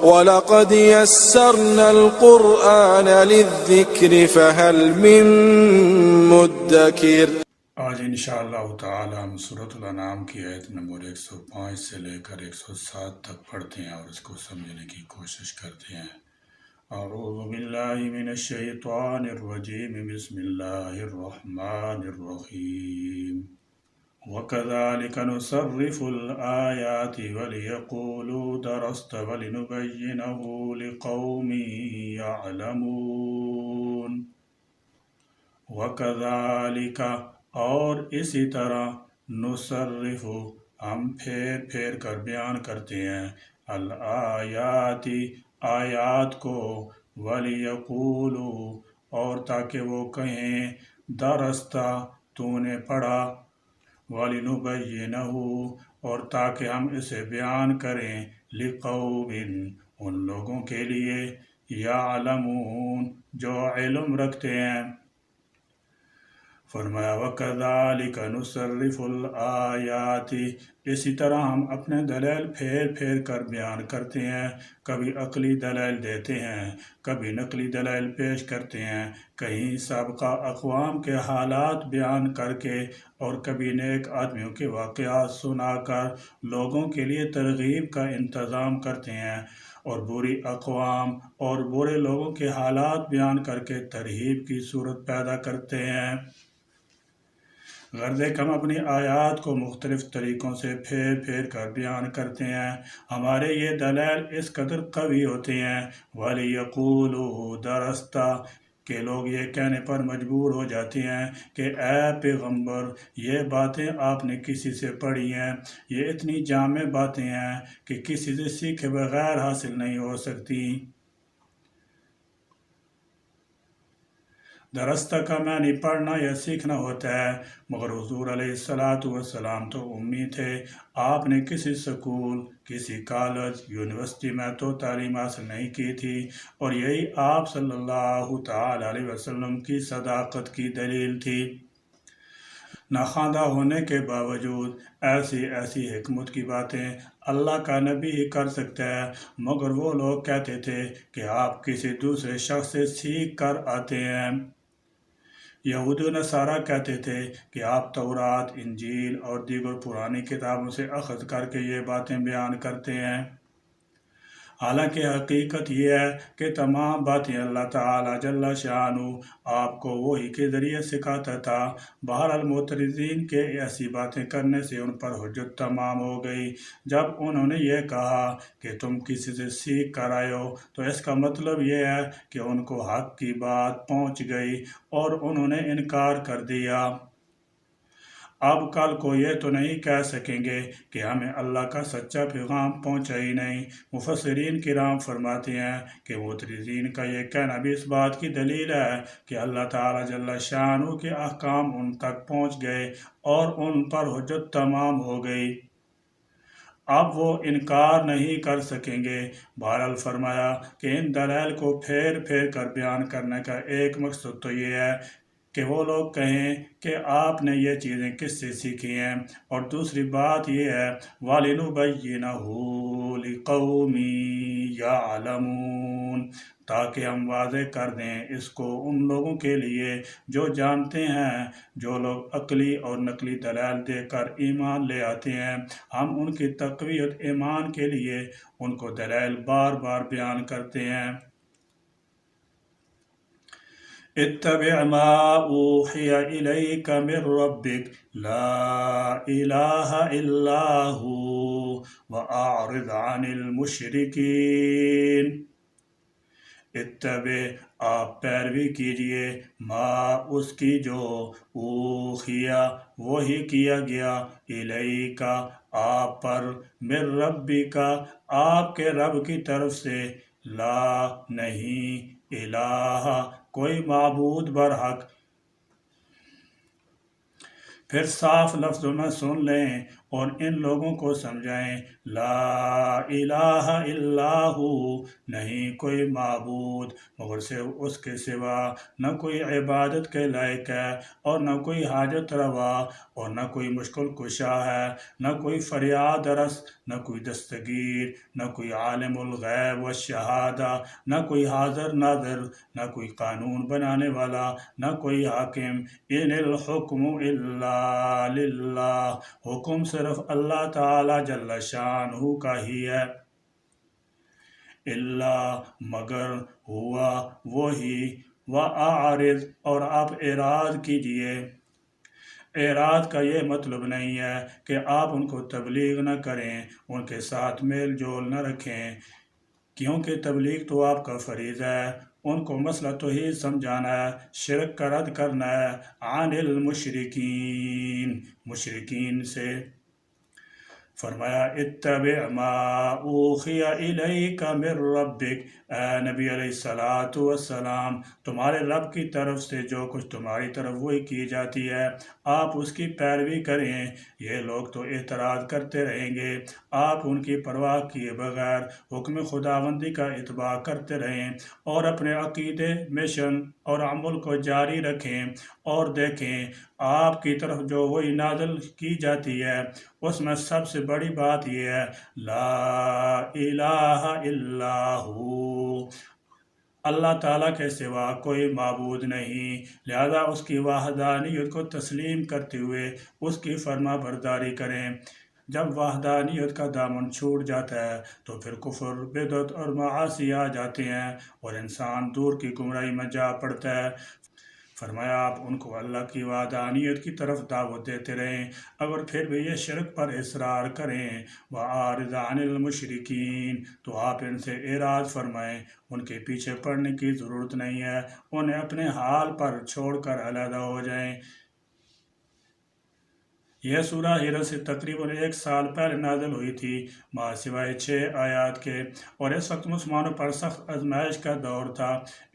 وَلَقَدْ يَسَّرْنَا الْقُرْآنَ لِلذِّكْرِ فَهَلْ مِن مُّدَّكِرٍ۔ آج انشاءاللہ تعالی ہم سورۃ الانعام کی آیت نمبر 105 سے لے کر 107 تک پڑھتے ہیں اور اس کو سمجھنے کی کوشش کرتے ہیں۔ اعوذ باللہ من الشیطان الرجیم، بسم اللہ الرحمن الرحیم۔ وَكَذَلِكَ نُصَرِّفُ الْآيَاتِ وَلِيَقُولُوا دَرَسْتَ وَلِنُبَيِّنَهُ لِقَوْمٍ يَعْلَمُونَ۔ وَكَذَلِكَ اور اسی طرح نصرف ہم پھیر پھیر کر بیان کرتے ہیں الآیات آیات کو، وَلِيَقُولُوا اور تاکہ وہ کہیں درستہ تو نے پڑھا، وَلِنُبَيِّنَهُ اور تاکہ ہم اسے بیان کریں لِقَوْمٍ ان لوگوں کے لیے یعلمون جو علم رکھتے ہیں۔ فرمایا وَكَذَلِكَ نُصَرِّفُ الْآيَاتِ اسی طرح ہم اپنے دلائل پھیر پھیر کر بیان کرتے ہیں، کبھی عقلی دلائل دیتے ہیں، کبھی نقلی دلائل پیش کرتے ہیں، کہیں سابقہ اقوام کے حالات بیان کر کے اور کبھی نیک آدمیوں کے واقعات سنا کر لوگوں کے لیے ترغیب کا انتظام کرتے ہیں، اور بری اقوام اور برے لوگوں کے حالات بیان کر کے ترہیب کی صورت پیدا کرتے ہیں۔ غرض ہم اپنی آیات کو مختلف طریقوں سے پھیر پھیر کر بیان کرتے ہیں، ہمارے یہ دلائل اس قدر قوی ہوتے ہیں وَلِيَقُولُوا دَرَسْتَ کہ لوگ یہ کہنے پر مجبور ہو جاتے ہیں کہ اے پیغمبر یہ باتیں آپ نے کسی سے پڑھی ہیں، یہ اتنی جامع باتیں ہیں کہ کسی سے سیکھے بغیر حاصل نہیں ہو سکتی۔ درستہ کا معنی پڑھنا یا سیکھنا ہوتا ہے، مگر حضور علیہ السلام تو امی تھے، آپ نے کسی سکول، کسی کالج، یونیورسٹی میں تو تعلیم حاصل نہیں کی تھی، اور یہی آپ صلی اللہ تعالی علیہ وسلم کی صداقت کی دلیل تھی۔ ناخواندہ ہونے کے باوجود ایسی ایسی حکمت کی باتیں اللہ کا نبی ہی کر سکتا ہے، مگر وہ لوگ کہتے تھے کہ آپ کسی دوسرے شخص سے سیکھ کر آتے ہیں۔ یہود و نصارہ کہتے تھے کہ آپ تورات، انجیل اور دیگر پرانی کتابوں سے اخذ کر کے یہ باتیں بیان کرتے ہیں، حالانکہ حقیقت یہ ہے کہ تمام باتیں اللہ تعالی جل شانہ آپ کو وحی کے ذریعے سکھاتا تھا۔ بہرحال معترضین کے ایسی باتیں کرنے سے ان پر حجت تمام ہو گئی۔ جب انہوں نے یہ کہا کہ تم کسی سے سیکھ کر آئے ہو تو اس کا مطلب یہ ہے کہ ان کو حق کی بات پہنچ گئی اور انہوں نے انکار کر دیا۔ اب کل کو یہ تو نہیں کہہ سکیں گے کہ ہمیں اللہ کا سچا پیغام پہنچا ہی نہیں۔ مفسرین کرام فرماتے ہیں کہ معترضین کا یہ کہنا بھی اس بات کی دلیل ہے کہ اللہ تعالی جل شانہ کے احکام ان تک پہنچ گئے اور ان پر حجت تمام ہو گئی، اب وہ انکار نہیں کر سکیں گے۔ بہرحال فرمایا کہ ان دلائل کو پھیر پھیر کر بیان کرنے کا ایک مقصد تو یہ ہے کہ وہ لوگ کہیں کہ آپ نے یہ چیزیں کس سے سیکھی ہیں، اور دوسری بات یہ ہے وَلِنُبَيِّنَهُ لِقَوْمٍ يَعْلَمُونَ تاکہ ہم واضح کر دیں اس کو ان لوگوں کے لیے جو جانتے ہیں۔ جو لوگ عقلی اور نقلی دلائل دے کر ایمان لے آتے ہیں، ہم ان کی تقویت ایمان کے لیے ان کو دلائل بار بار بیان کرتے ہیں۔ اتبع ما اوحی الیک من ربک لا الہ الا ہو واعرض عن المشرکین۔ اتبع آپ پیروی کیجئے ما اس کی جو اوحیا وحی کیا گیا الیک آپ پر من ربک آپ کے رب کی طرف سے لا نہیں الہ کوئی معبود برحق۔ پھر صاف لفظوں میں سن لیں اور ان لوگوں کو سمجھائیں لا الہ الا ہو، نہیں کوئی معبود مگر صرف اس کے سوا، نہ کوئی عبادت کے لائق ہے اور نہ کوئی حاجت روا اور نہ کوئی مشکل کشا ہے، نہ کوئی فریاد رس، نہ کوئی دستگیر، نہ کوئی عالم الغیب والشہادہ، نہ کوئی حاضر ناظر، نہ کوئی قانون بنانے والا، نہ کوئی حاکم، ان الحکم الا للہ، حکم صرف اللہ تعالی جل شانہ کا ہی ہے، اللہ مگر ہوا وہی، وَأَعْرِضْ اور آپ اعراض کیجئے۔ اعراض کا یہ مطلب نہیں ہے کہ آپ ان کو تبلیغ نہ کریں، ان کے ساتھ میل جول نہ رکھیں، کیونکہ تبلیغ تو آپ کا فریضہ ہے، ان کو مسئلہ توحید سمجھانا ہے، شرک کا رد کرنا ہے، عن المشرکین، مشرکین سے۔ فرمایا اتبع ما اوحی الیک من ربک، اے نبی علیہ السلام، تمہارے رب کی طرف سے جو کچھ تمہاری طرف وہی کی جاتی ہے آپ اس کی پیروی کریں۔ یہ لوگ تو اعتراض کرتے رہیں گے، آپ ان کی پرواہ کیے بغیر حکم خداوندی کا اتباع کرتے رہیں اور اپنے عقیدے، مشن اور عمل کو جاری رکھیں، اور دیکھیں آپ کی طرف جو وہی نازل کی جاتی ہے اس میں سب سے بڑی بات یہ ہے لا الہ الا ہو، اللہ تعالیٰ کے سوا کوئی معبود نہیں، لہذا اس کی وحدانیت کو تسلیم کرتے ہوئے اس کی فرما برداری کریں۔ جب وحدانیت کا دامن چھوٹ جاتا ہے تو پھر کفر، بدعت اور معاصی آ جاتے ہیں اور انسان دور کی گمراہی میں جا پڑتا ہے۔ فرمایا آپ ان کو اللہ کی وحدانیت کی طرف دعوت دیتے رہیں، اگر پھر بھی یہ شرک پر اصرار کریں، وَأَعْرِضْ عَنِ الْمُشْرِكِينَ، تو آپ ان سے اعراض فرمائیں، ان کے پیچھے پڑنے کی ضرورت نہیں ہے، انہیں اپنے حال پر چھوڑ کر علیحدہ ہو جائیں۔ یہ سورہ ہجرت سے تقریباً 1 سال پہلے نازل ہوئی تھی، مع سوائے 6 آیات کے، اور اس وقت مسلمانوں پر سخت آزمائش کا دور تھا۔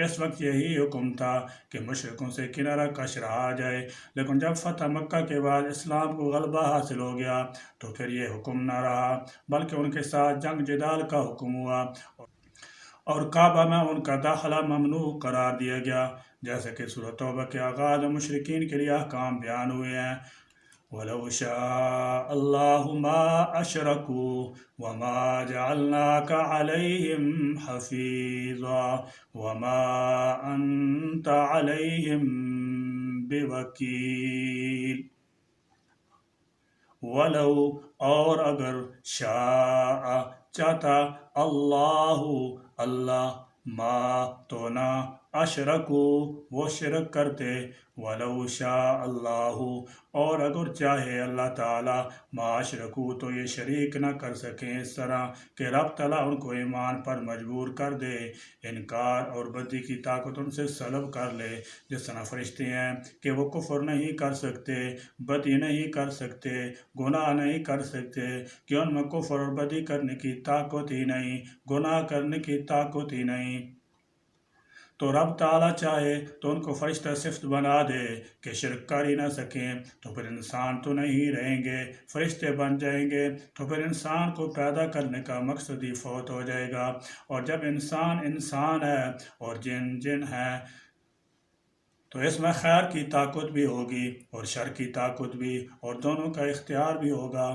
اس وقت یہی حکم تھا کہ مشرکوں سے کنارہ کش رہا جائے، لیکن جب فتح مکہ کے بعد اسلام کو غلبہ حاصل ہو گیا تو پھر یہ حکم نہ رہا، بلکہ ان کے ساتھ جنگ جدال کا حکم ہوا اور کعبہ میں ان کا داخلہ ممنوع قرار دیا گیا، جیسے کہ سورۃ توبہ کے آغاز میں مشرکین کے لیے احکام بیان ہوئے ہیں۔ وَلَوْ شَاءَ اللَّهُ مَا أَشْرَكُوا وَمَا جَعَلْنَاكَ عَلَيْهِمْ حَفِيظًا وَمَا أَنْتَ عَلَيْهِمْ بِوَكِيلٍ۔ وَلَوْ اور اگر شاء چاہتا اللہ ما تو نہ اشرکو وہ شرک کرتے، وَلَوْ شَاءَ اللَّهُ اور اگر چاہے اللہ تعالیٰ ما اشرکو تو یہ شریک نہ کر سکیں، اس طرح کہ رب تعالیٰ ان کو ایمان پر مجبور کر دے، انکار اور بدی کی طاقت ان سے سلب کر لے، جس طرح فرشتے ہیں کہ وہ کفر نہیں کر سکتے، بدی نہیں کر سکتے، گناہ نہیں کر سکتے، کہ ان میں کفر اور بدی کرنے کی طاقت ہی نہیں، گناہ کرنے کی طاقت ہی نہیں۔ تو رب تعالیٰ چاہے تو ان کو فرشتہ صفت بنا دے کہ شرک کر ہی نہ سکیں، تو پھر انسان تو نہیں رہیں گے، فرشتے بن جائیں گے، تو پھر انسان کو پیدا کرنے کا مقصد ہی فوت ہو جائے گا، اور جب انسان انسان ہے اور جن جن ہے تو اس میں خیر کی طاقت بھی ہوگی اور شر کی طاقت بھی، اور دونوں کا اختیار بھی ہوگا،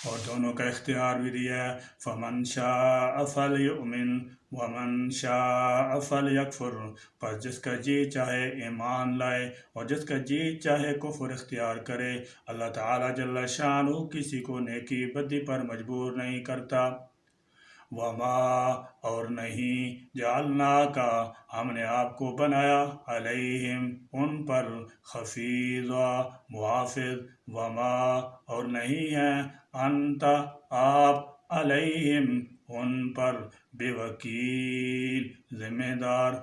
اور دونوں کا اختیار بھی دیا ہے۔ فَمَنْ شَاءَ فَلْيُؤْمِنْ وَمَنْ شَاءَ فَلْيَكْفُرْ، پس جس کا جی چاہے ایمان لائے اور جس کا جی چاہے کفر اختیار کرے۔ اللہ تعالیٰ جل شانہ کسی کو نیکی بدی پر مجبور نہیں کرتا۔ وَمَا اور نہیں جعلناک ہم نے آپ کو بنایا علیہم ان پر حفیظا محافظ، وما اور نہیں ہیں انت آپ علیہم ان پر بوکیل ذمہ دار۔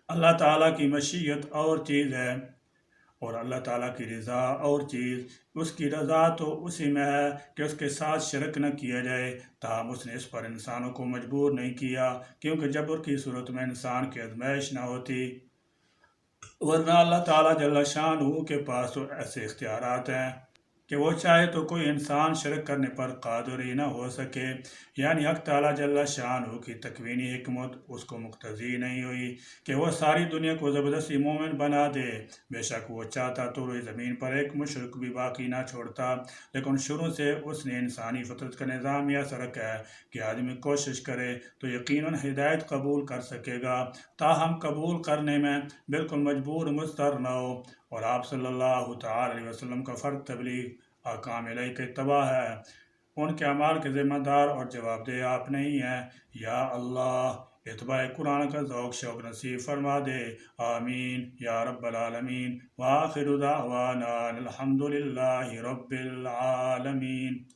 اللہ تعالیٰ کی مشیت اور چیز ہے اور اللہ تعالیٰ کی رضا اور چیز، اس کی رضا تو اسی میں ہے کہ اس کے ساتھ شرک نہ کیا جائے، تاہم اس نے اس پر انسانوں کو مجبور نہیں کیا، کیونکہ جبر کی صورت میں انسان کی آزمائش نہ ہوتی، ورنہ اللہ تعالیٰ جل شانہ کے پاس تو ایسے اختیارات ہیں کہ وہ چاہے تو کوئی انسان شرک کرنے پر قادر ہی نہ ہو سکے، یعنی حق تعالیٰ جل شانہ کی تکوینی حکمت اس کو مقتضی نہیں ہوئی کہ وہ ساری دنیا کو زبردستی مومن بنا دے۔ بے شک وہ چاہتا تو روئی زمین پر ایک مشرک بھی باقی نہ چھوڑتا، لیکن شروع سے اس نے انسانی فطرت کا نظام یہ ایسا رکھا ہے کہ آدمی کوشش کرے تو یقیناً ہدایت قبول کر سکے گا، تاہم قبول کرنے میں بالکل مجبور مضطر نہ ہو۔ اور آپ صلی اللہ تعالی علیہ وسلم کا فرض تبلیغ احکام الہی کا اتباع ہے، ان کے اعمال کے ذمہ دار اور جواب دہ آپ نہیں ہیں۔ یا اللہ اتباع قرآن کا ذوق شوق نصیب فرما دے، آمین یا رب العالمین۔ وآخر دعوانا الحمد للہ رب العالمین۔